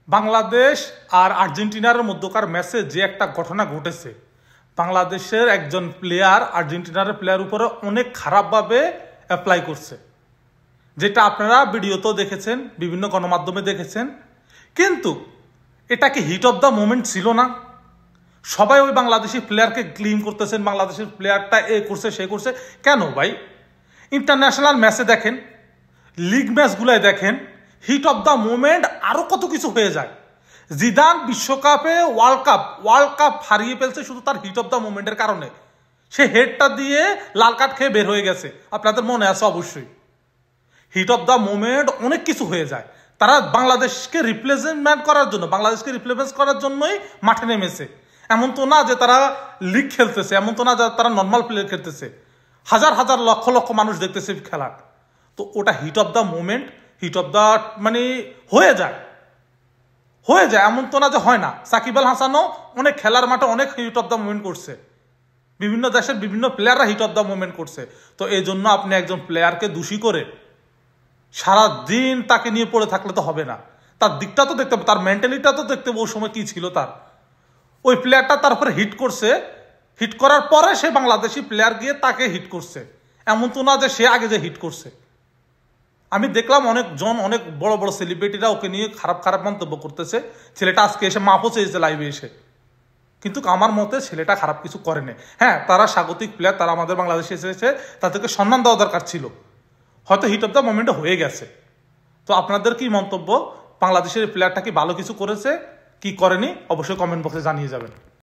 বাংলাদেশ আর আর্জেন্টিনার মধ্যকার ম্যাচে যে একটা ঘটনা ঘটেছে, বাংলাদেশের একজন প্লেয়ার আর্জেন্টিনার প্লেয়ার উপরে অনেক খারাপভাবে অ্যাপ্লাই করছে, যেটা আপনারা ভিডিওতেও দেখেছেন, বিভিন্ন গণমাধ্যমে দেখেছেন। কিন্তু এটা কি হিট অফ দ্য মোমেন্ট ছিল না? সবাই ওই বাংলাদেশি প্লেয়ারকে ক্লেম করতেছেন, বাংলাদেশের প্লেয়ারটা এ করছে সে করছে। কেন ভাই? ইন্টারন্যাশনাল ম্যাচে দেখেন, লিগ ম্যাচগুলোয় দেখেন, হিট অফ দ্য মোমেন্ট আরো কত কিছু হয়ে যায়। জিদান বিশ্বকাপে ওয়ার্ল্ড কাপ হারিয়ে ফেলছে শুধু তার হিট অফ দ্য মোমেন্টের কারণে। সে হেডটা দিয়ে লাল কার্ড খেয়ে বের হয়ে গেছে, আপনাদের মনে আছে অবশ্যই। হিট অফ দ্য মোমেন্ট অনেক কিছু হয়ে যায়। তারা বাংলাদেশকে রিপ্রেজেন্ট করার জন্য, বাংলাদেশকে রিপ্রেজেন্ট করার জন্যই মাঠে নেমেছে। এমন তো না যে তারা লিগ খেলতেছে, এমন তো না যে তারা নর্মাল প্লে খেলতেছে। হাজার হাজার লক্ষ লক্ষ মানুষ দেখতেছে খেলা। তো ওটা heat of the moment, heat of the মানে হয়ে যায়, এমন তো না যে হয় না। সাকিব আল হাসানও অনেক খেলার মাঠে অনেক হিট অফ দ্য মোমেন্ট করছে, বিভিন্ন দেশের বিভিন্ন প্লেয়াররা হিট অফ দ্য মোমেন্ট করছে। তো এই জন্য আপনি একজন প্লেয়ারকে দোষী করে সারাদিন তাকে নিয়ে পড়ে থাকলে তো হবে না। তার দিকটা তো দেখতে হবে, তার মেন্টালিটা তো দেখতে হবে, ওই সময় কি ছিল তার। ওই প্লেয়ারটা তার উপরে হিট করছে, হিট করার পরে সে বাংলাদেশি প্লেয়ার গিয়ে তাকে হিট করছে, এমন তো না যে সে আগে যে হিট করছে। আমি দেখলাম অনেক বড় বড় সেলিব্রিটিরা ওকে নিয়ে খারাপ খারাপ মন্তব্য করতেছে। ছেলেটা আজকে এসে মাফও চেয়েছে লাইভে এসে, কিন্তু আমার মতে ছেলেটা খারাপ কিছু করেনি। হ্যাঁ, তারা স্বাগতিক প্লেয়ার, তারা আমাদের বাংলাদেশে এসেছে, তাদেরকে সম্মান দেওয়া দরকার ছিল। হয়তো হিট অফ দ্য মোমেন্টে হয়ে গেছে। তো আপনাদের কি মন্তব্য? বাংলাদেশের প্লেয়ারটা কি ভালো কিছু করেছে কি করেনি? অবশ্যই কমেন্ট বক্সে জানিয়ে যাবেন।